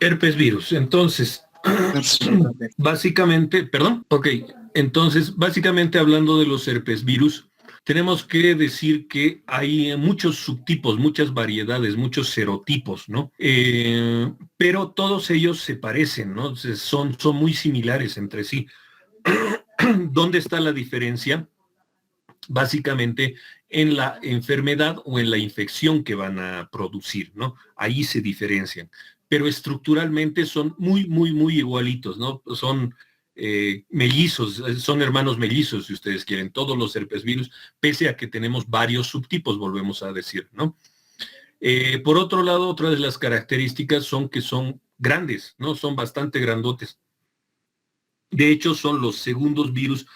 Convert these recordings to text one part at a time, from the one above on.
Herpes virus. Entonces, Perfecto. básicamente, perdón, ok. Entonces, básicamente hablando de los herpes virus, tenemos que decir que hay muchos subtipos, muchas variedades, muchos serotipos, ¿no? Pero todos ellos se parecen, ¿no? Son muy similares entre sí. ¿Dónde está la diferencia? Básicamente en la enfermedad o en la infección que van a producir, ¿no? Ahí se diferencian. Pero estructuralmente son muy igualitos, ¿no? Son mellizos, son hermanos mellizos, si ustedes quieren, todos los herpesvirus, pese a que tenemos varios subtipos, volvemos a decir, ¿no? Por otro lado, otra de las características son que son grandes, ¿no? Son bastante grandotes. De hecho, son los segundos virus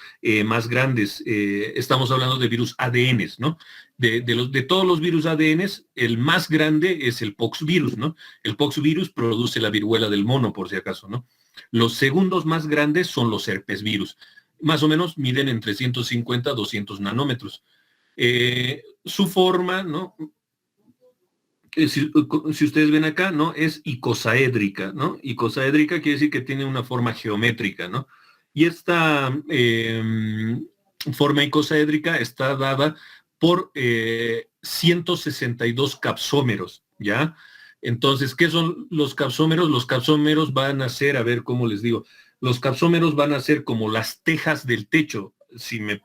más grandes. Estamos hablando de virus ADNs, ¿no? De todos los virus ADNs, el más grande es el poxvirus, ¿no? El poxvirus produce la viruela del mono, por si acaso, ¿no? Los segundos más grandes son los herpesvirus. Más o menos miden entre 150 a 200 nanómetros. Su forma, ¿no? Si ustedes ven acá, ¿no? Es icosaédrica, ¿no? Icosaédrica quiere decir que tiene una forma geométrica, ¿no? Y esta forma icosaédrica está dada por 162 capsómeros, ¿ya? Entonces, ¿qué son los capsómeros? Los capsómeros van a ser, a ver cómo les digo, los capsómeros van a ser como las tejas del techo, si me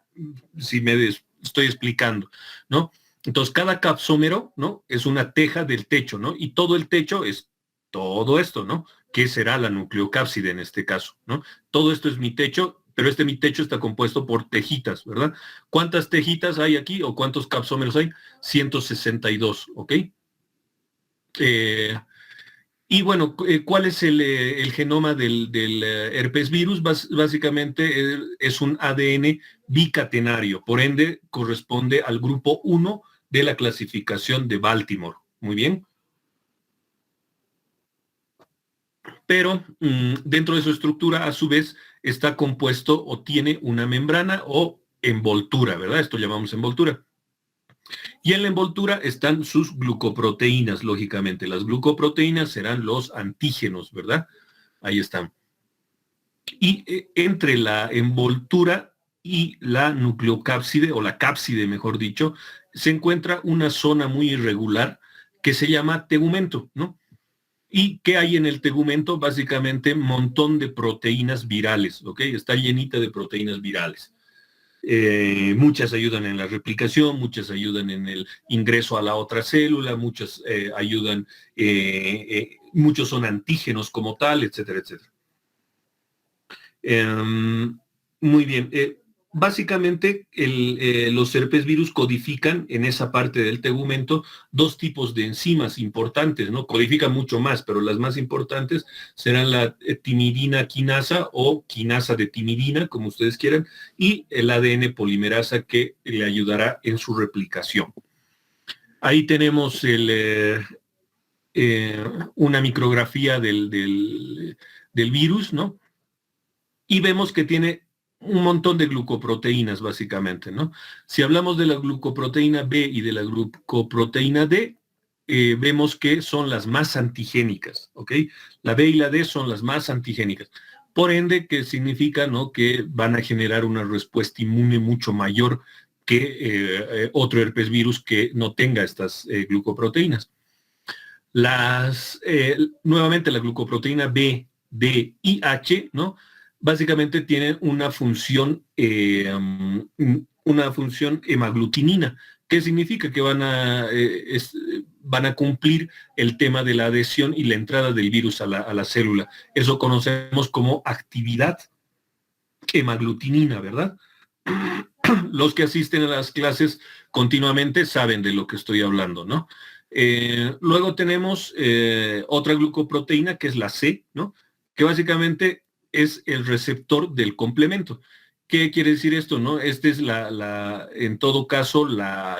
estoy explicando, ¿no? Entonces, cada capsómero, ¿no? Es una teja del techo, ¿no? Y todo el techo es todo esto, ¿no? ¿Qué será la nucleocápside en este caso, ¿no? Todo esto es mi techo, pero mi techo está compuesto por tejitas, ¿verdad? ¿Cuántas tejitas hay aquí o cuántos capsómeros hay? 162, ¿ok? Eh, y bueno, ¿cuál es el genoma del herpes virus? Básicamente es un ADN bicatenario, por ende corresponde al grupo 1 de la clasificación de Baltimore. Muy bien. Pero dentro de su estructura, a su vez, está compuesto o tiene una membrana o envoltura, ¿verdad? Esto llamamos envoltura. Y en la envoltura están sus glucoproteínas, lógicamente. Las glucoproteínas serán los antígenos, ¿verdad? Ahí están. Y entre la envoltura y la nucleocápside, o la cápside, mejor dicho, se encuentra una zona muy irregular que se llama tegumento, ¿no? ¿Y qué hay en el tegumento? Básicamente un montón de proteínas virales, ¿ok? Está llenita de proteínas virales. Muchas ayudan en la replicación, muchas ayudan en el ingreso a la otra célula, muchas ayudan, muchos son antígenos como tal, etcétera, etcétera. Muy bien. Básicamente, los herpesvirus codifican en esa parte del tegumento dos tipos de enzimas importantes, ¿no? Codifican mucho más, pero las más importantes serán la timidina quinasa o quinasa de timidina, como ustedes quieran, y el ADN polimerasa que le ayudará en su replicación. Ahí tenemos una micrografía del virus, ¿no? Y vemos que tiene un montón de glucoproteínas, básicamente, ¿no? Si hablamos de la glucoproteína B y de la glucoproteína D, vemos que son las más antigénicas, ¿ok? La B y la D son las más antigénicas. Por ende, que significa, ¿no? Que van a generar una respuesta inmune mucho mayor que otro herpesvirus que no tenga estas glucoproteínas. Nuevamente, la glucoproteína B, D y H, ¿no? Básicamente tienen una función hemaglutinina. ¿Qué significa? Que van a cumplir el tema de la adhesión y la entrada del virus a la célula. Eso conocemos como actividad hemaglutinina, ¿verdad? Los que asisten a las clases continuamente saben de lo que estoy hablando, ¿no? Luego tenemos otra glucoproteína que es la C, ¿no? Que básicamente es el receptor del complemento. ¿Qué quiere decir esto, no? Esta es en todo caso, la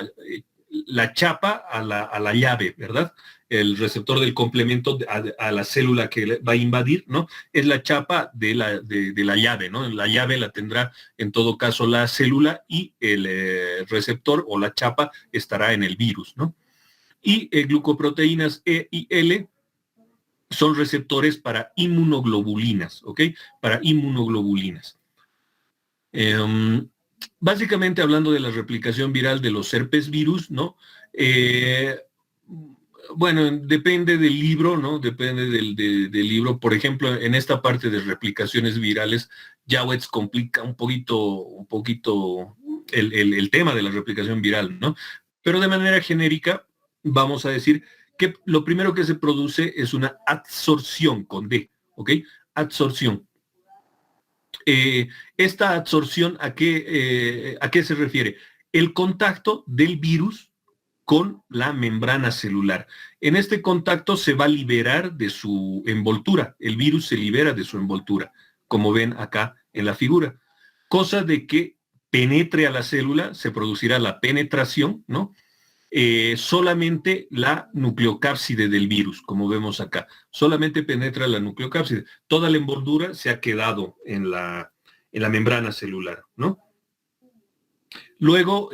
chapa a la llave, ¿verdad? El receptor del complemento a la célula que va a invadir, ¿no? Es la chapa de la llave, ¿no? La llave la tendrá en todo caso la célula y el receptor o la chapa estará en el virus, ¿no? Y glucoproteínas E y L son receptores para inmunoglobulinas, ¿ok? Para inmunoglobulinas. Básicamente hablando de la replicación viral de los herpes virus, ¿no? Bueno, depende del libro, ¿no? Depende del libro. Por ejemplo, en esta parte de replicaciones virales, Jawetz complica un poquito el tema de la replicación viral, ¿no? Pero de manera genérica, vamos a decir que lo primero que se produce es una adsorción con D, ¿ok? Adsorción. Esta adsorción, ¿a qué se refiere? El contacto del virus con la membrana celular. En este contacto se va a liberar de su envoltura, el virus se libera de su envoltura, como ven acá en la figura. Cosa de que penetre a la célula, se producirá la penetración, ¿no? Solamente la nucleocápside del virus, como vemos acá. Solamente penetra la nucleocápside. Toda la envoltura se ha quedado en la membrana celular, ¿no? Luego,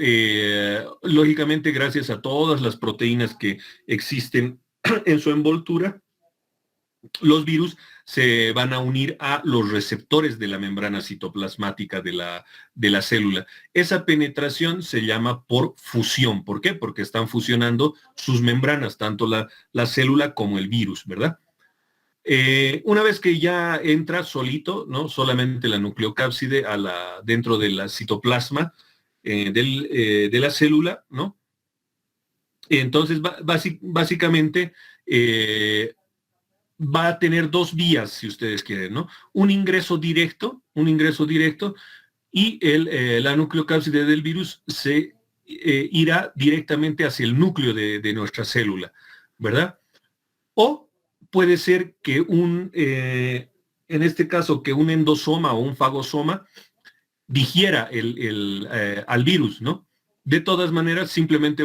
lógicamente, gracias a todas las proteínas que existen en su envoltura, los virus se van a unir a los receptores de la membrana citoplasmática de la célula. Esa penetración se llama por fusión. ¿Por qué? Porque están fusionando sus membranas, tanto la célula como el virus, ¿verdad? Una vez que ya entra solito, ¿no? Solamente la nucleocápside dentro de la citoplasma de la célula, ¿no? Entonces, básicamente, va a tener dos vías, si ustedes quieren, ¿no? Un ingreso directo, y la nucleocápside del virus se irá directamente hacia el núcleo de nuestra célula, ¿verdad? O puede ser que en este caso, que un endosoma o un fagosoma digiera al virus, ¿no? De todas maneras, simplemente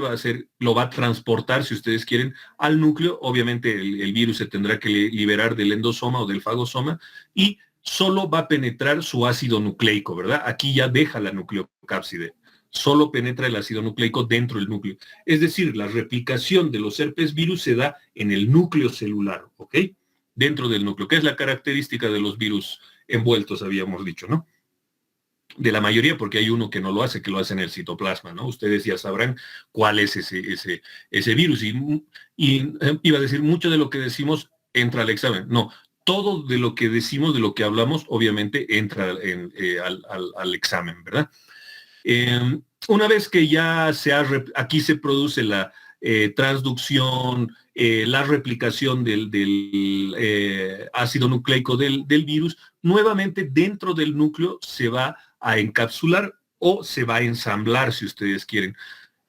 lo va a transportar, si ustedes quieren, al núcleo. Obviamente el virus se tendrá que liberar del endosoma o del fagosoma y solo va a penetrar su ácido nucleico, ¿verdad? Aquí ya deja la nucleocápside. Solo penetra el ácido nucleico dentro del núcleo. Es decir, la replicación de los herpes virus se da en el núcleo celular, ¿ok? Dentro del núcleo, que es la característica de los virus envueltos, habíamos dicho, ¿no? De la mayoría, porque hay uno que no lo hace, que lo hace en el citoplasma, ¿no? Ustedes ya sabrán cuál es ese virus. Y iba a decir, mucho de lo que decimos entra al examen. No, todo de lo que decimos, de lo que hablamos, obviamente entra al examen, ¿verdad? Una vez que ya aquí se produce la transducción, la replicación del ácido nucleico del virus, nuevamente dentro del núcleo se va a encapsular o se va a ensamblar, si ustedes quieren,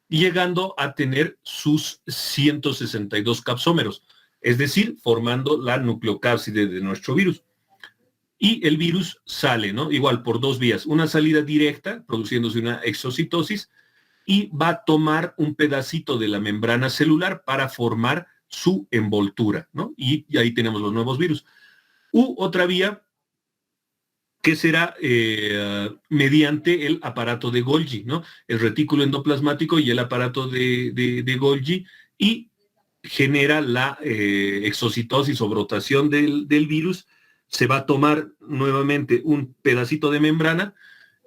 llegando a tener sus 162 capsómeros, es decir, formando la nucleocápside de nuestro virus. Y el virus sale, ¿no? Igual por dos vías, una salida directa, produciéndose una exocitosis, y va a tomar un pedacito de la membrana celular para formar su envoltura, ¿no? Y ahí tenemos los nuevos virus. U otra vía, que será mediante el aparato de Golgi, ¿no? El retículo endoplasmático y el aparato de Golgi, y genera la exocitosis o brotación del virus. Se va a tomar nuevamente un pedacito de membrana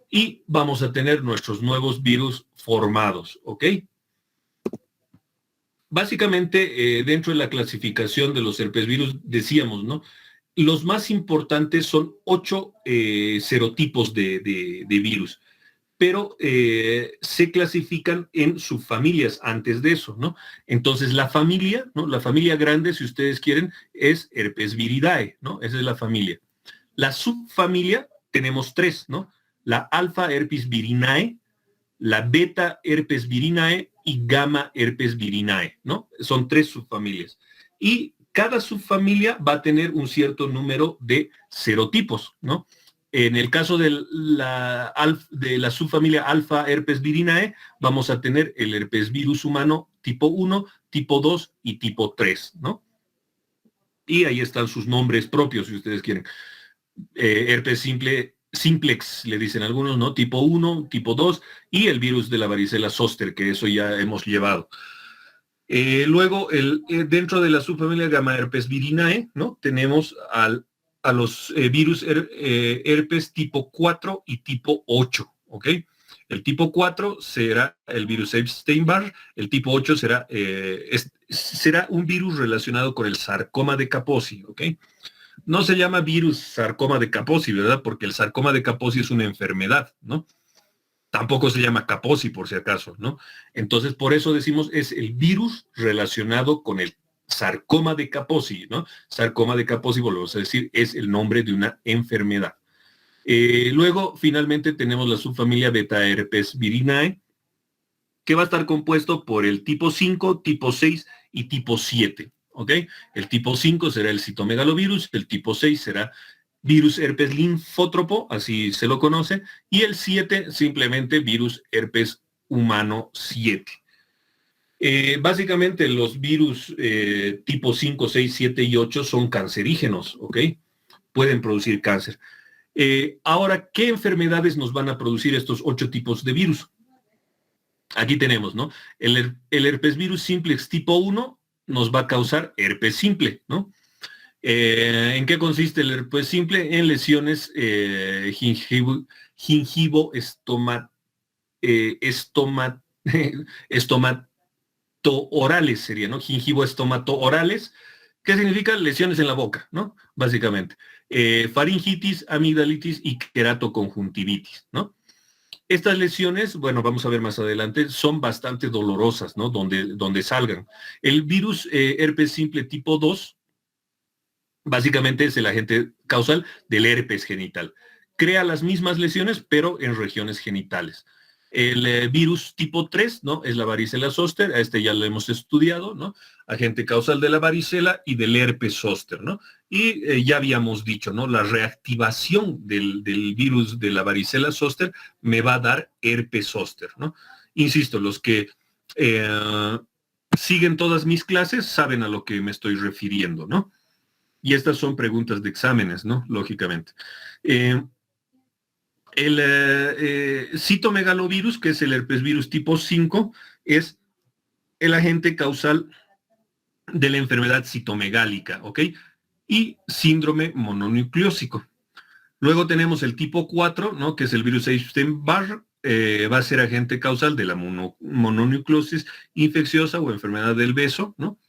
y vamos a tener nuestros nuevos virus formados, ¿ok? Básicamente, dentro de la clasificación de los herpesvirus, decíamos, ¿no? Los más importantes son 8 serotipos de virus, pero se clasifican en subfamilias antes de eso, ¿no? Entonces, la familia, ¿no? La familia grande, si ustedes quieren, es Herpesviridae, ¿no? Esa es la familia. La subfamilia, tenemos 3, ¿no? La alfa herpes virinae, la beta herpes virinae y gamma herpes virinae, ¿no? Son 3 subfamilias. Y cada subfamilia va a tener un cierto número de serotipos, ¿no? En el caso de la subfamilia alfa herpes virinae, vamos a tener el herpes virus humano tipo 1, tipo 2 y tipo 3, ¿no? Y ahí están sus nombres propios, si ustedes quieren. Herpes simplex, le dicen algunos, ¿no? Tipo 1, tipo 2, y el virus de la varicela zoster, que eso ya hemos llevado. Luego, dentro de la subfamilia Gammaherpesvirinae, ¿no? Tenemos a los virus herpes tipo 4 y tipo 8, ¿ok? El tipo 4 será el virus Epstein-Barr, el tipo 8 será un virus relacionado con el sarcoma de Kaposi, ¿ok? No se llama virus sarcoma de Kaposi, ¿verdad? Porque el sarcoma de Kaposi es una enfermedad, ¿no? Tampoco se llama Kaposi, por si acaso, ¿no? Entonces, por eso decimos, es el virus relacionado con el sarcoma de Kaposi, ¿no? Sarcoma de Kaposi, volvemos a decir, es el nombre de una enfermedad. Luego, finalmente, tenemos la subfamilia Beta-Herpesvirinae, que va a estar compuesto por el tipo 5, tipo 6 y tipo 7, ¿ok? El tipo 5 será el citomegalovirus, el tipo 6 será virus herpes linfótropo, así se lo conoce, y el 7 simplemente virus herpes humano 7. Básicamente los virus tipo 5, 6, 7 y 8 son cancerígenos, ¿ok? Pueden producir cáncer. Ahora, ¿qué enfermedades nos van a producir estos 8 tipos de virus? Aquí tenemos, ¿no? El herpes virus simplex tipo 1 nos va a causar herpes simple, ¿no? ¿En qué consiste el herpes simple? En lesiones estomato-orales sería, ¿no? Gingivo-estomato-orales. ¿Qué significa? Lesiones en la boca, ¿no? Básicamente. Faringitis, amigdalitis y queratoconjuntivitis, ¿no? Estas lesiones, bueno, vamos a ver más adelante, son bastante dolorosas, ¿no? Donde salgan. El virus herpes simple tipo 2 básicamente es el agente causal del herpes genital. Crea las mismas lesiones, pero en regiones genitales. El virus tipo 3, ¿no? Es la varicela zoster, a este ya lo hemos estudiado, ¿no? Agente causal de la varicela y del herpes zoster, ¿no? Y ya habíamos dicho, ¿no? La reactivación del virus de la varicela zoster me va a dar herpes zoster, ¿no? Insisto, los que siguen todas mis clases saben a lo que me estoy refiriendo, ¿no? Y estas son preguntas de exámenes, ¿no? Lógicamente. El citomegalovirus, que es el herpesvirus tipo 5, es el agente causal de la enfermedad citomegálica, ¿ok? Y síndrome mononucleósico. Luego tenemos el tipo 4, ¿no? Que es el virus Epstein-Barr, va a ser agente causal de la mononucleosis infecciosa o enfermedad del beso, ¿no?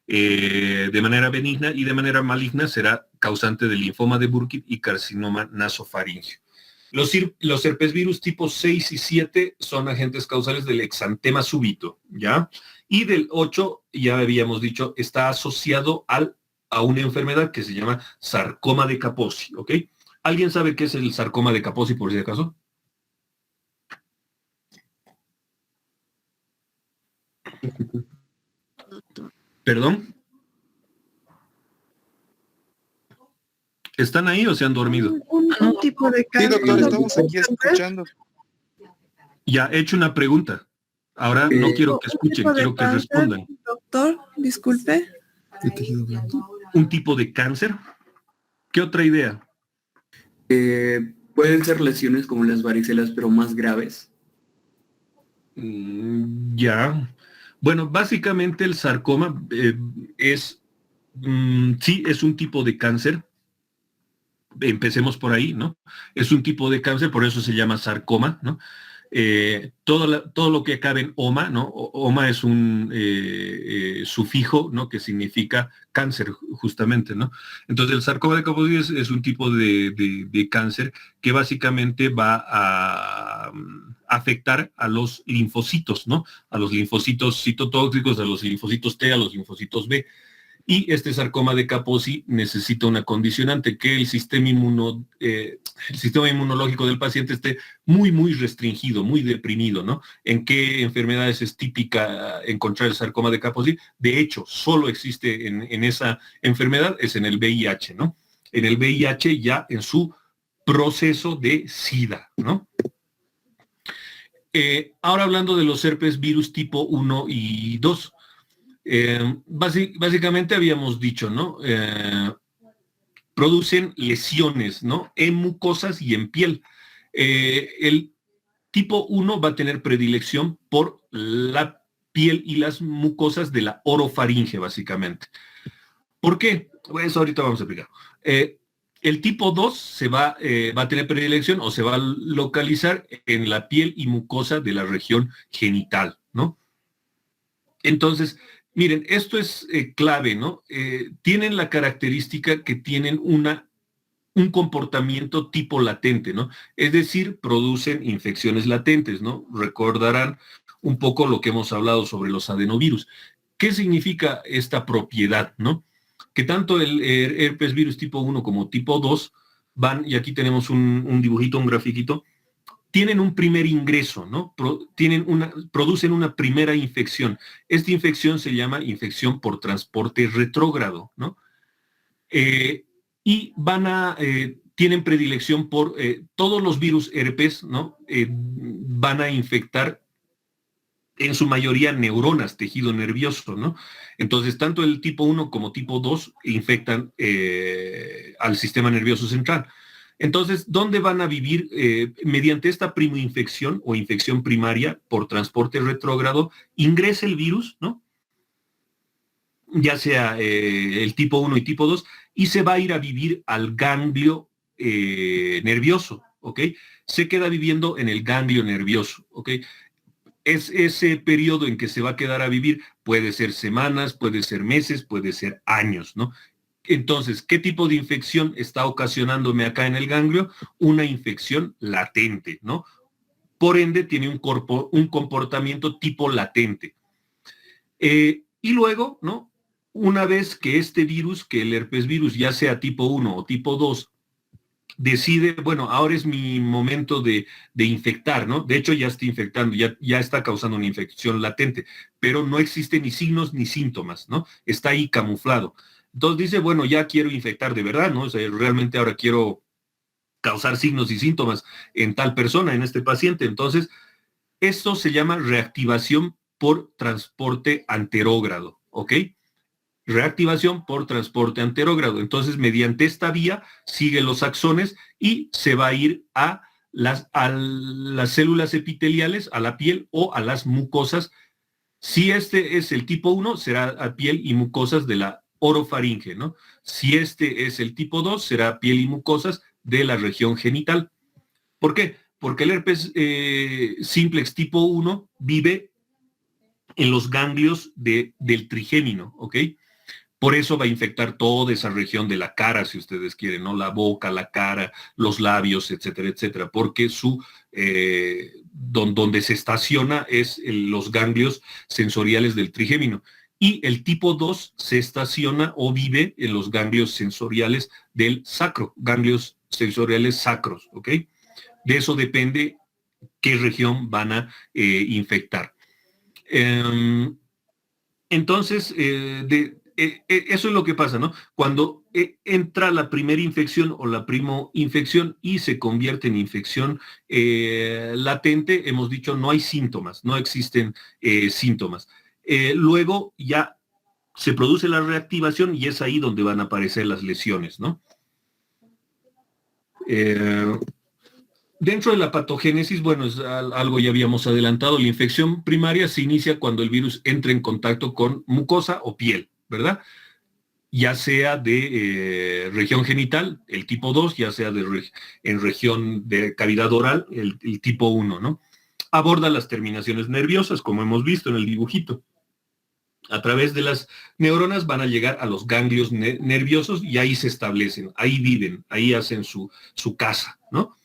De manera benigna, y de manera maligna será causante de linfoma de Burkitt y carcinoma nasofaríngeo. Los herpesvirus tipo 6 y 7 son agentes causales del exantema súbito, ¿ya? Y del 8, ya habíamos dicho, está asociado a una enfermedad que se llama sarcoma de Kaposi, ¿ok? ¿Alguien sabe qué es el sarcoma de Kaposi, por si acaso? ¿Perdón? ¿Están ahí o se han dormido? Un tipo de Sí, cáncer. doctor, estamos aquí escuchando. Ya, he hecho una pregunta. Ahora no quiero que escuchen, quiero que respondan. Doctor, disculpe. ¿Un tipo de cáncer? ¿Qué otra idea? Pueden ser lesiones como las varicelas, pero más graves. Ya. Bueno, básicamente el sarcoma sí, es un tipo de cáncer. Empecemos por ahí, ¿no? Es un tipo de cáncer, por eso se llama sarcoma, ¿no? Todo lo que acabe en oma, ¿no? Oma es un sufijo, ¿no? Que significa cáncer, justamente, ¿no? Entonces el sarcoma de Kaposi es un tipo de cáncer que básicamente va a afectar a los linfocitos, ¿no? A los linfocitos citotóxicos, a los linfocitos T, a los linfocitos B. Y este sarcoma de Kaposi necesita una condicionante, que el sistema inmunológico del paciente esté muy, muy restringido, muy deprimido, ¿no? ¿En qué enfermedades es típica encontrar el sarcoma de Kaposi? De hecho, solo existe en esa enfermedad, es en el VIH, ¿no? En el VIH ya en su proceso de SIDA, ¿no? Ahora hablando de los herpes virus tipo 1 y 2. Básicamente habíamos dicho, ¿no? Producen lesiones, ¿no? En mucosas y en piel. El tipo 1 va a tener predilección por la piel y las mucosas de la orofaringe, básicamente. ¿Por qué? Pues ahorita vamos a explicar. El tipo 2 va a tener predilección o se va a localizar en la piel y mucosa de la región genital, ¿no? Entonces, miren, esto es clave, ¿no? Tienen la característica que tienen un comportamiento tipo latente, ¿no? Es decir, producen infecciones latentes, ¿no? Recordarán un poco lo que hemos hablado sobre los adenovirus. ¿Qué significa esta propiedad, no? Que tanto el herpes virus tipo 1 como tipo 2 van, y aquí tenemos un dibujito, un grafiquito, tienen un primer ingreso, ¿no? Producen una primera infección. Esta infección se llama infección por transporte retrógrado, ¿no? Y tienen predilección por todos los virus herpes, ¿no? Van a infectar en su mayoría neuronas, tejido nervioso, ¿no? Entonces, tanto el tipo 1 como tipo 2 infectan al sistema nervioso central. Entonces, ¿dónde van a vivir? Mediante esta primoinfección o infección primaria por transporte retrógrado, ingresa el virus, ¿no? Ya sea el tipo 1 y tipo 2, y se va a ir a vivir al ganglio nervioso, ¿ok? Se queda viviendo en el ganglio nervioso, ¿ok? Ese periodo en que se va a quedar a vivir puede ser semanas, puede ser meses, puede ser años, ¿no? Entonces, ¿qué tipo de infección está ocasionándome acá en el ganglio? Una infección latente, ¿no? Por ende, tiene un comportamiento tipo latente. Y luego, ¿no? Una vez que este virus, que el herpes virus, ya sea tipo 1 o tipo 2, decide, bueno, ahora es mi momento de infectar, ¿no? De hecho, ya está infectando, ya está causando una infección latente, pero no existen ni signos ni síntomas, ¿no? Está ahí camuflado. Entonces dice, bueno, ya quiero infectar de verdad, ¿no? O sea, realmente ahora quiero causar signos y síntomas en tal persona, en este paciente. Entonces, esto se llama reactivación por transporte anterógrado, ¿ok? Reactivación por transporte anterógrado. Entonces, mediante esta vía, sigue los axones y se va a ir a las células epiteliales, a la piel o a las mucosas. Si este es el tipo 1, será a piel y mucosas de la orofaringe, ¿no? Si este es el tipo 2, será piel y mucosas de la región genital. ¿Por qué? Porque el herpes simplex tipo 1 vive en los ganglios del trigémino, ¿ok? Por eso va a infectar toda esa región de la cara, si ustedes quieren, ¿no? La boca, la cara, los labios, etcétera, etcétera, porque donde se estaciona es los ganglios sensoriales del trigémino. Y el tipo 2 se estaciona o vive en los ganglios sensoriales del sacro, ganglios sensoriales sacros, ¿ok? De eso depende qué región van a infectar. Entonces, eso es lo que pasa, ¿no? Cuando entra la primera infección o la primoinfección y se convierte en infección latente, hemos dicho, no hay síntomas, no existen síntomas. Luego ya se produce la reactivación y es ahí donde van a aparecer las lesiones, ¿no? Dentro de la patogénesis, bueno, es algo ya habíamos adelantado, la infección primaria se inicia cuando el virus entra en contacto con mucosa o piel, ¿verdad? Ya sea de región genital, el tipo 2, ya sea en región de cavidad oral, el tipo 1, ¿no? Aborda las terminaciones nerviosas, como hemos visto en el dibujito. A través de las neuronas van a llegar a los ganglios nerviosos y ahí se establecen, ahí viven, ahí hacen su casa, ¿no?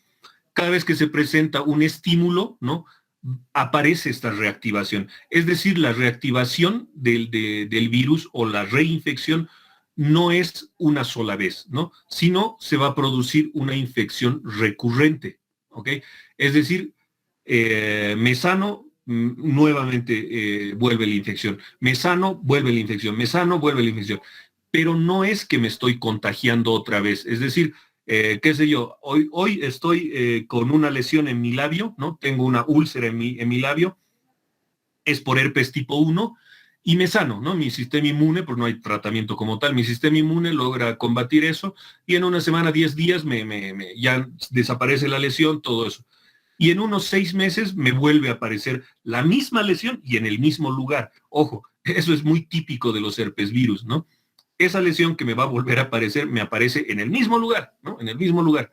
Cada vez que se presenta un estímulo, ¿no? Aparece esta reactivación. Es decir, la reactivación del virus o la reinfección no es una sola vez, ¿no? Sino se va a producir una infección recurrente, ¿ok? Es decir, me sano, nuevamente vuelve la infección. Me sano, vuelve la infección. Me sano, vuelve la infección. Pero no es que me estoy contagiando otra vez. Es decir, qué sé yo, hoy estoy con una lesión en mi labio, ¿no? Tengo una úlcera en mi labio, es por herpes tipo 1 y me sano, ¿no? Mi sistema inmune, pues no hay tratamiento como tal, mi sistema inmune logra combatir eso y en una semana, 10 días, ya desaparece la lesión, todo eso. y en unos 6 meses me vuelve a aparecer la misma lesión y en el mismo lugar. Ojo, eso es muy típico de los herpes virus, ¿no? Esa lesión que me va a volver a aparecer me aparece en el mismo lugar, ¿no? En el mismo lugar.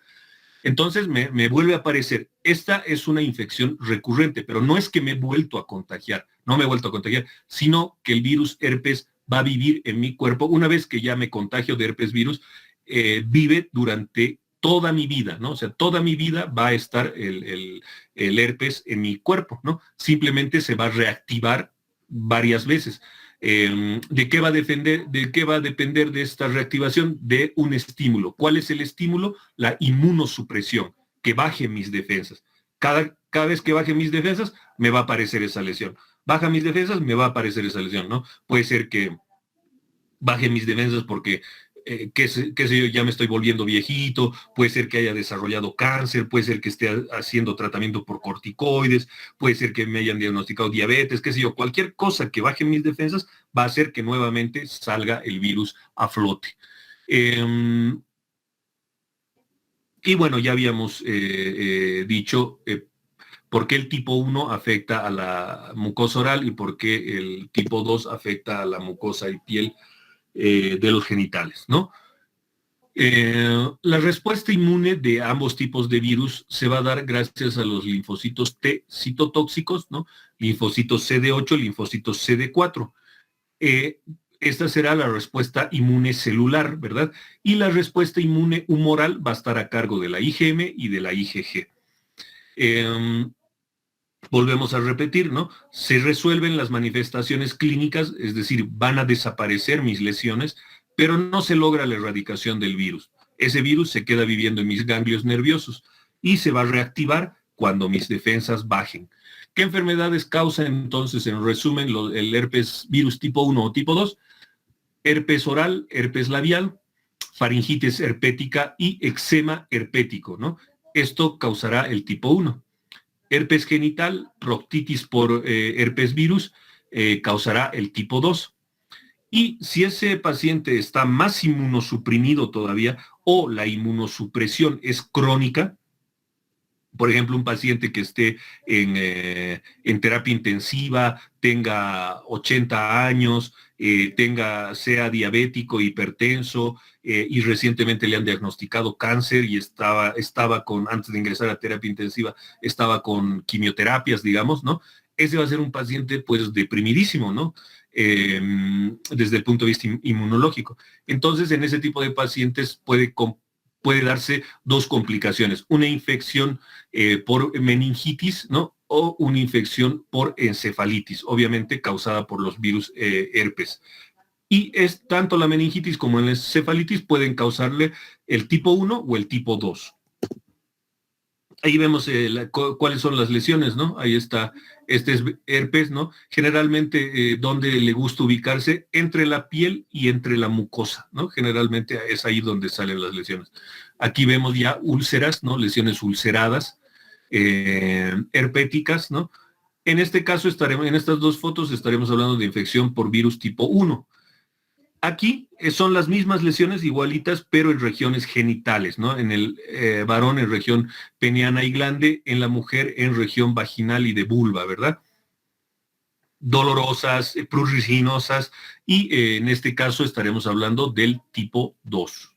Entonces me vuelve a aparecer. Esta es una infección recurrente, pero no es que me he vuelto a contagiar, no me he vuelto a contagiar, sino que el virus herpes va a vivir en mi cuerpo. Una vez que ya me contagio de herpes virus, vive durante toda mi vida, ¿no? O sea, toda mi vida va a estar el herpes en mi cuerpo, ¿no? Simplemente se va a reactivar varias veces. ¿De qué va a depender de esta reactivación? De un estímulo. ¿Cuál es el estímulo? La inmunosupresión, que baje mis defensas. Cada vez que baje mis defensas, me va a aparecer esa lesión. Baja mis defensas, me va a aparecer esa lesión, ¿no? Puede ser que baje mis defensas porque qué sé yo, ya me estoy volviendo viejito, puede ser que haya desarrollado cáncer, puede ser que esté haciendo tratamiento por corticoides, puede ser que me hayan diagnosticado diabetes, qué sé yo, cualquier cosa que baje mis defensas va a hacer que nuevamente salga el virus a flote. Y bueno, ya habíamos dicho por qué el tipo 1 afecta a la mucosa oral y por qué el tipo 2 afecta a la mucosa y piel de los genitales, ¿no? La respuesta inmune de ambos tipos de virus se va a dar gracias a los linfocitos T citotóxicos, ¿no? Linfocitos CD8, linfocitos CD4. Esta será la respuesta inmune celular, ¿verdad? Y la respuesta inmune humoral va a estar a cargo de la IgM y de la IgG. Volvemos a repetir, ¿no? Se resuelven las manifestaciones clínicas, es decir, van a desaparecer mis lesiones, pero no se logra la erradicación del virus. Ese virus se queda viviendo en mis ganglios nerviosos y se va a reactivar cuando mis defensas bajen. ¿Qué enfermedades causa entonces, en resumen, el herpes virus tipo 1 o tipo 2? Herpes oral, herpes labial, faringitis herpética y eczema herpético, ¿no? Esto causará el tipo 1. Herpes genital, proctitis por herpes virus, causará el tipo 2. Y si ese paciente está más inmunosuprimido todavía o la inmunosupresión es crónica, por ejemplo, un paciente que esté en terapia intensiva, tenga 80 años, sea diabético, hipertenso, y recientemente le han diagnosticado cáncer y estaba antes de ingresar a terapia intensiva, estaba con quimioterapias, digamos, ¿no? Ese va a ser un paciente, pues, deprimidísimo, ¿no? Desde el punto de vista inmunológico. Entonces, en ese tipo de pacientes puede darse dos complicaciones, una infección por meningitis, ¿no? O una infección por encefalitis, obviamente causada por los virus herpes. Y tanto la meningitis como la encefalitis pueden causarle el tipo 1 o el tipo 2. Ahí vemos cuáles son las lesiones, ¿no? Ahí está, este es herpes, ¿no? Generalmente, donde le gusta ubicarse entre la piel y entre la mucosa, ¿no? Generalmente es ahí donde salen las lesiones. Aquí vemos ya úlceras, ¿no? Lesiones ulceradas, herpéticas, ¿no? En este caso en estas dos fotos estaremos hablando de infección por virus tipo 1. Aquí son las mismas lesiones igualitas, pero en regiones genitales, ¿no? En el varón en región peniana y glande, en la mujer en región vaginal y de vulva, ¿verdad? Dolorosas, pruriginosas, y en este caso estaremos hablando del tipo 2.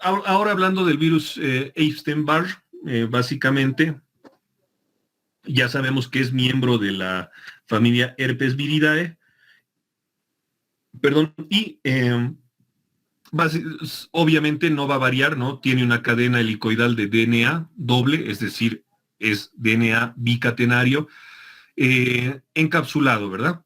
Ahora hablando del virus Epstein-Barr, básicamente, ya sabemos que es miembro de la familia Herpesviridae, y obviamente no va a variar, ¿no? Tiene una cadena helicoidal de DNA doble, es decir, es DNA bicatenario, encapsulado, ¿verdad?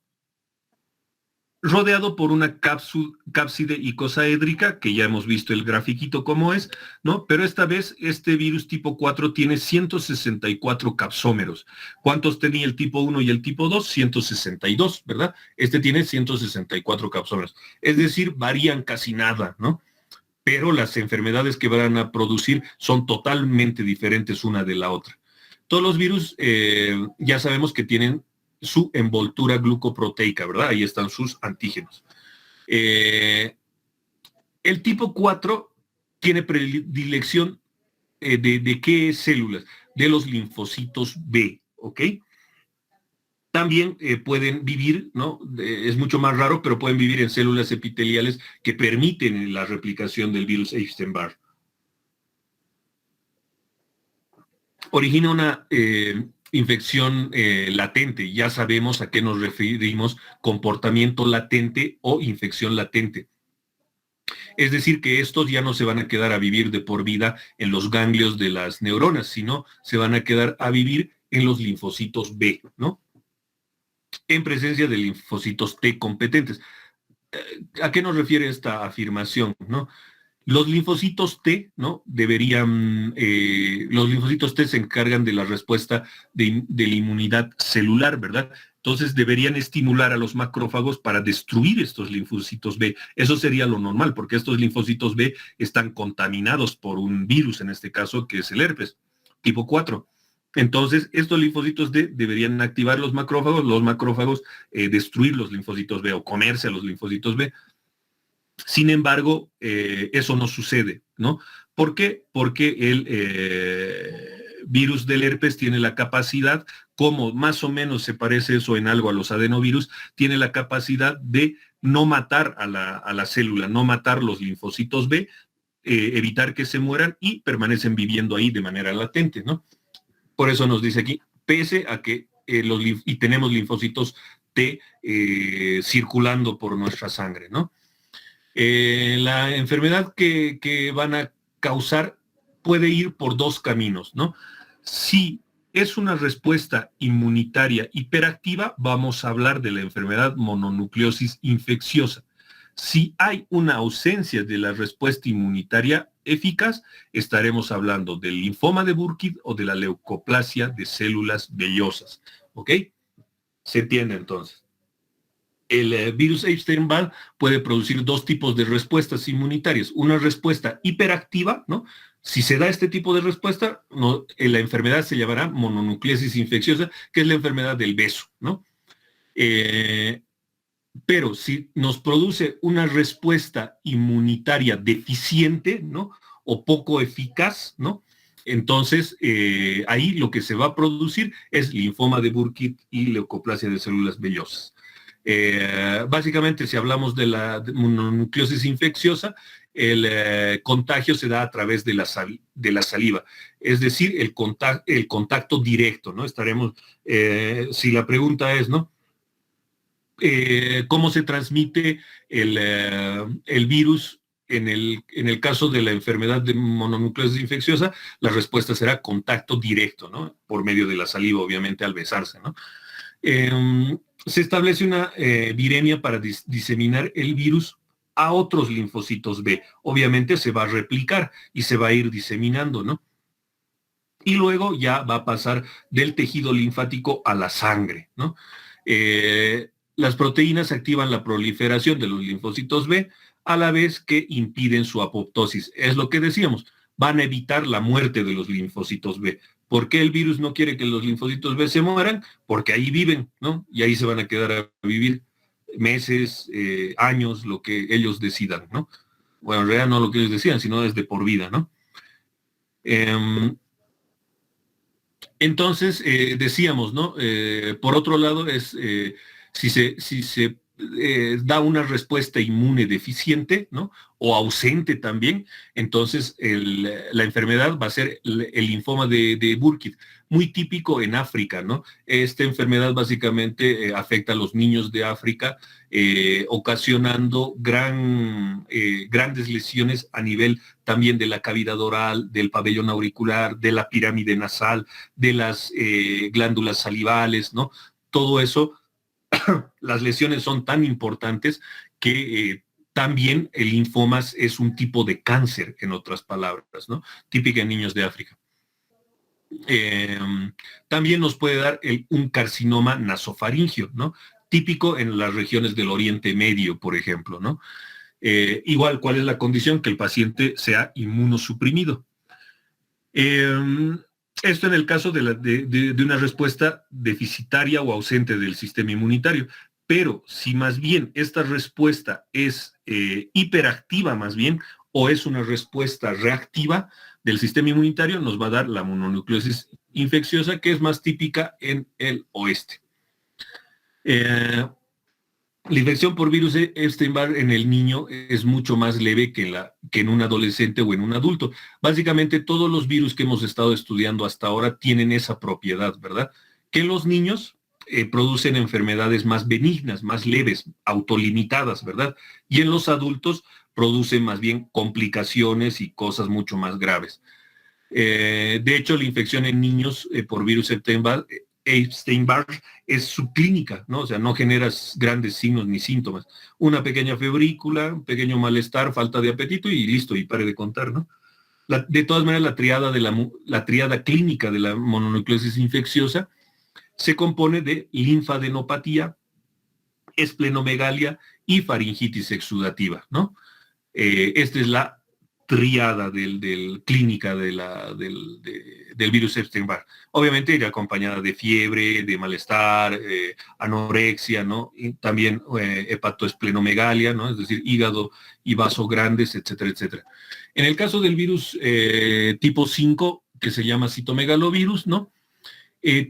Rodeado por una cápside icosaédrica, que ya hemos visto el grafiquito cómo es, ¿no? Pero esta vez este virus tipo 4 tiene 164 capsómeros. ¿Cuántos tenía el tipo 1 y el tipo 2? 162, ¿verdad? Este tiene 164 capsómeros. Es decir, varían casi nada, ¿no? Pero las enfermedades que van a producir son totalmente diferentes una de la otra. Todos los virus ya sabemos que tienen su envoltura glucoproteica, ¿verdad? Ahí están sus antígenos. El tipo 4 tiene predilección ¿De qué células? De los linfocitos B, ¿ok? También pueden vivir, ¿no? Es mucho más raro, pero pueden vivir en células epiteliales que permiten la replicación del virus Epstein-Barr. Origina una infección latente. Ya sabemos a qué nos referimos: comportamiento latente o infección latente. Es decir, que estos ya no se van a quedar a vivir de por vida en los ganglios de las neuronas, sino se van a quedar a vivir en los linfocitos B, ¿no? En presencia de linfocitos T competentes. ¿A qué nos refiere esta afirmación, no? Los linfocitos T, ¿no? Los linfocitos T se encargan de la respuesta de la inmunidad celular, ¿verdad? Entonces deberían estimular a los macrófagos para destruir estos linfocitos B. Eso sería lo normal, porque estos linfocitos B están contaminados por un virus, en este caso, que es el herpes, tipo 4. Entonces, estos linfocitos D deberían activar los macrófagos destruir los linfocitos B o comerse a los linfocitos B. Sin embargo, eso no sucede, ¿no? ¿Por qué? Porque el virus del herpes tiene la capacidad, como más o menos se parece eso en algo a los adenovirus, tiene la capacidad de no matar a la célula, no matar los linfocitos B, evitar que se mueran y permanecen viviendo ahí de manera latente, ¿no? Por eso nos dice aquí, pese a que y tenemos linfocitos T circulando por nuestra sangre, ¿no? La enfermedad que van a causar puede ir por dos caminos, ¿no? Si es una respuesta inmunitaria hiperactiva, vamos a hablar de la enfermedad mononucleosis infecciosa. Si hay una ausencia de la respuesta inmunitaria eficaz, estaremos hablando del linfoma de Burkitt o de la leucoplasia de células vellosas, ¿ok? ¿Se entiende entonces? El virus Epstein-Barr puede producir dos tipos de respuestas inmunitarias. Una respuesta hiperactiva, ¿no? Si se da este tipo de respuesta, la enfermedad se llamará mononucleosis infecciosa, que es la enfermedad del beso, ¿no? Pero si nos produce una respuesta inmunitaria deficiente, ¿no? O poco eficaz, ¿no? Entonces, ahí lo que se va a producir es linfoma de Burkitt y leucoplasia de células vellosas. Básicamente, si hablamos de la mononucleosis infecciosa, el contagio se da a través de la saliva, es decir, el contacto directo, ¿no? Si la pregunta es, ¿no? ¿Cómo se transmite el virus en el caso de la enfermedad de mononucleosis infecciosa? La respuesta será contacto directo, ¿no? Por medio de la saliva, obviamente, al besarse, ¿no? Se establece una viremia para diseminar el virus a otros linfocitos B. Obviamente se va a replicar y se va a ir diseminando, ¿no? Y luego ya va a pasar del tejido linfático a la sangre, ¿no? Las proteínas activan la proliferación de los linfocitos B a la vez que impiden su apoptosis. Es lo que decíamos, van a evitar la muerte de los linfocitos B. ¿Por qué el virus no quiere que los linfocitos B se mueran? Porque ahí viven, ¿no? Y ahí se van a quedar a vivir meses, años, lo que ellos decidan, ¿no? Bueno, en realidad no lo que ellos decidan, sino desde por vida, ¿no? Entonces, decíamos, ¿no? Por otro lado, si se da una respuesta inmune deficiente, ¿no? O ausente también, entonces la enfermedad va a ser el linfoma de Burkitt, muy típico en África, ¿no? Esta enfermedad básicamente afecta a los niños de África, ocasionando grandes lesiones a nivel también de la cavidad oral, del pabellón auricular, de la pirámide nasal, de las glándulas salivales, ¿no? Todo eso, las lesiones son tan importantes que también el linfoma es un tipo de cáncer, en otras palabras, ¿no? Típica en niños de África. También nos puede dar un carcinoma nasofaringio, ¿no? Típico en las regiones del Oriente Medio, por ejemplo, ¿no? Igual, ¿cuál es la condición? Que el paciente sea inmunosuprimido. Esto en el caso de una respuesta deficitaria o ausente del sistema inmunitario. Pero si más bien esta respuesta es hiperactiva más bien, o es una respuesta reactiva del sistema inmunitario, nos va a dar la mononucleosis infecciosa, que es más típica en el oeste. La infección por virus Epstein-Barr en el niño es mucho más leve que en un adolescente o en un adulto. Básicamente todos los virus que hemos estado estudiando hasta ahora tienen esa propiedad, ¿verdad? Que los niños producen enfermedades más benignas, más leves, autolimitadas, ¿verdad? Y en los adultos producen más bien complicaciones y cosas mucho más graves. De hecho, la infección en niños por virus Epstein-Barr es subclínica, ¿no? O sea, no generas grandes signos ni síntomas. Una pequeña febrícula, un pequeño malestar, falta de apetito y listo, y pare de contar, ¿no? De todas maneras, la triada clínica de la mononucleosis infecciosa se compone de linfadenopatía, esplenomegalia y faringitis exudativa, ¿no? Esta es la triada clínica del virus Epstein-Barr. Obviamente irá acompañada de fiebre, de malestar, anorexia, ¿no? Y también hepatoesplenomegalia, ¿no? Es decir, hígado y vaso grandes, etcétera, etcétera. En el caso del virus tipo 5, que se llama citomegalovirus, ¿no?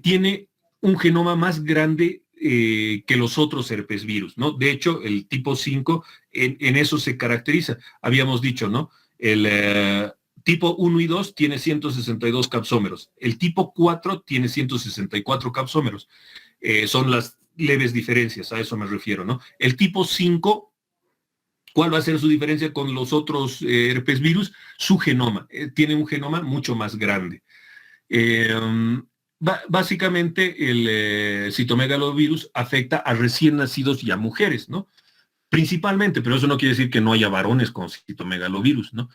Tiene un genoma más grande que los otros herpesvirus, ¿no? De hecho, el tipo 5 en eso se caracteriza. Habíamos dicho, ¿no? El tipo 1 y 2 tiene 162 capsómeros. El tipo 4 tiene 164 capsómeros. Son las leves diferencias, a eso me refiero, ¿no? El tipo 5, ¿cuál va a ser su diferencia con los otros herpesvirus? Su genoma. Tiene un genoma mucho más grande. Básicamente el citomegalovirus afecta a recién nacidos y a mujeres, ¿no? Principalmente, pero eso no quiere decir que no haya varones con citomegalovirus, ¿no?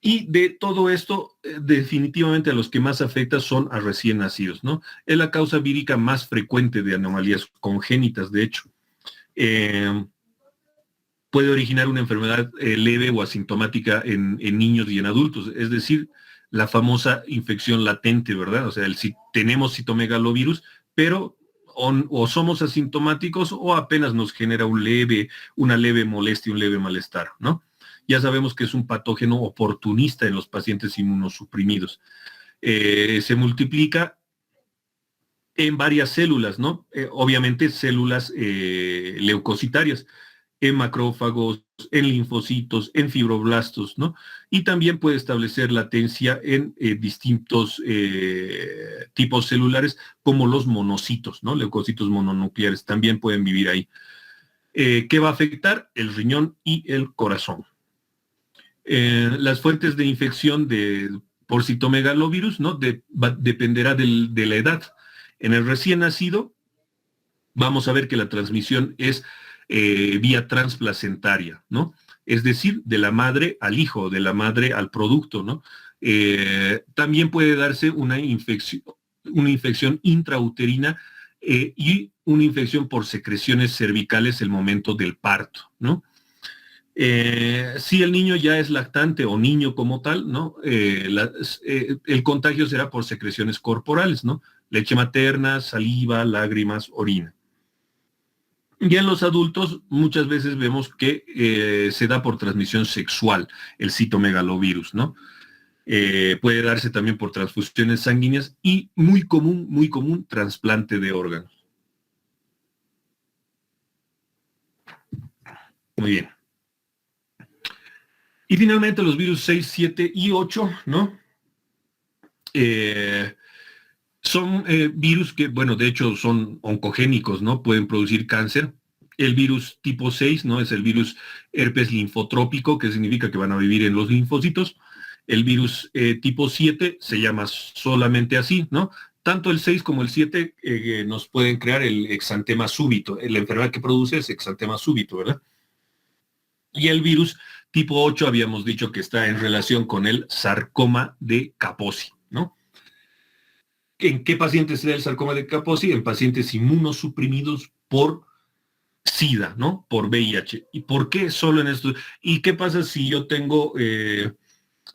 Y de todo esto, definitivamente a los que más afecta son a recién nacidos, ¿no? Es la causa vírica más frecuente de anomalías congénitas, de hecho. Puede originar una enfermedad leve o asintomática en niños y en adultos, es decir, la famosa infección latente, ¿verdad? O sea, tenemos citomegalovirus, pero o somos asintomáticos o apenas nos genera una leve molestia, un leve malestar, ¿no? Ya sabemos que es un patógeno oportunista en los pacientes inmunosuprimidos. Se multiplica en varias células, ¿no? Obviamente células leucocitarias, en macrófagos, en linfocitos, en fibroblastos, ¿no? Y también puede establecer latencia en distintos tipos celulares, como los monocitos, ¿no? Leucocitos mononucleares, también pueden vivir ahí. ¿Qué va a afectar? El riñón y el corazón. Las fuentes de infección por citomegalovirus, ¿no? Dependerá de la edad. En el recién nacido, vamos a ver que la transmisión es vía transplacentaria, ¿no? Es decir, de la madre al hijo, de la madre al producto, ¿no? También puede darse una infección intrauterina y una infección por secreciones cervicales el momento del parto, ¿no? Si el niño ya es lactante o niño como tal, ¿no? El contagio será por secreciones corporales, ¿no? Leche materna, saliva, lágrimas, orina. Y en los adultos muchas veces vemos que se da por transmisión sexual el citomegalovirus, ¿no? Puede darse también por transfusiones sanguíneas y muy común, trasplante de órganos. Muy bien. Y finalmente los virus 6, 7 y 8, ¿no? Son virus que, bueno, de hecho son oncogénicos, ¿no? Pueden producir cáncer. El virus tipo 6, ¿no? Es el virus herpes linfotrópico, que significa que van a vivir en los linfocitos. El virus tipo 7 se llama solamente así, ¿no? Tanto el 6 como el 7 nos pueden crear el exantema súbito. La enfermedad que produce es exantema súbito, ¿verdad? Y el virus tipo 8 habíamos dicho que está en relación con el sarcoma de Kaposi, ¿no? ¿En qué pacientes se da el sarcoma de Kaposi? En pacientes inmunosuprimidos por SIDA, ¿no? Por VIH. ¿Y por qué solo en esto? ¿Y qué pasa si yo tengo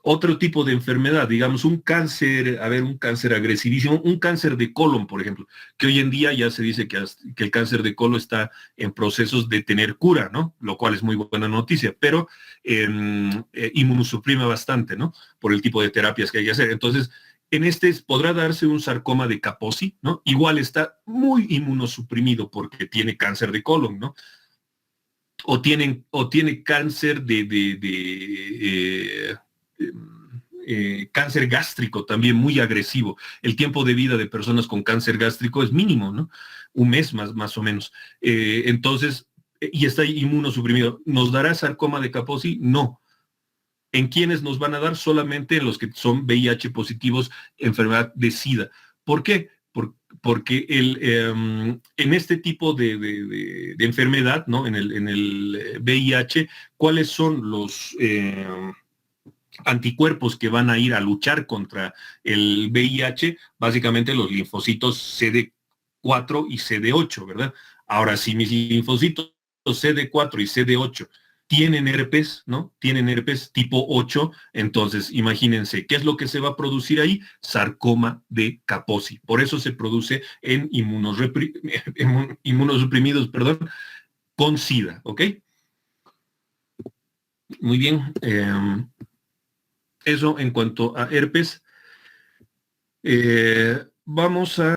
Otro tipo de enfermedad, digamos un cáncer, un cáncer agresivísimo, un cáncer de colon, por ejemplo, que hoy en día ya se dice que el cáncer de colon está en procesos de tener cura, ¿no? Lo cual es muy buena noticia, pero inmunosuprime bastante, ¿no? Por el tipo de terapias que hay que hacer. Entonces, en este podrá darse un sarcoma de Kaposi, ¿no? Igual está muy inmunosuprimido porque tiene cáncer de colon, ¿no? O tiene cáncer cáncer gástrico también muy agresivo. El tiempo de vida de personas con cáncer gástrico es mínimo, ¿no? Un mes más o menos. Entonces, y está inmunosuprimido. ¿Nos dará sarcoma de Kaposi? No. ¿En quiénes nos van a dar? Solamente en los que son VIH positivos, enfermedad de SIDA. ¿Por qué? Porque en este tipo de enfermedad, ¿no? En el VIH, ¿cuáles son los anticuerpos que van a ir a luchar contra el VIH? Básicamente los linfocitos CD4 y CD8, ¿verdad? Ahora, si mis linfocitos CD4 y CD8 tienen herpes, ¿no? Tienen herpes tipo 8, entonces imagínense, ¿qué es lo que se va a producir ahí? Sarcoma de Kaposi. Por eso se produce en inmunosuprimidos, perdón, con SIDA, ¿ok? Muy bien. Eso en cuanto a herpes. Vamos a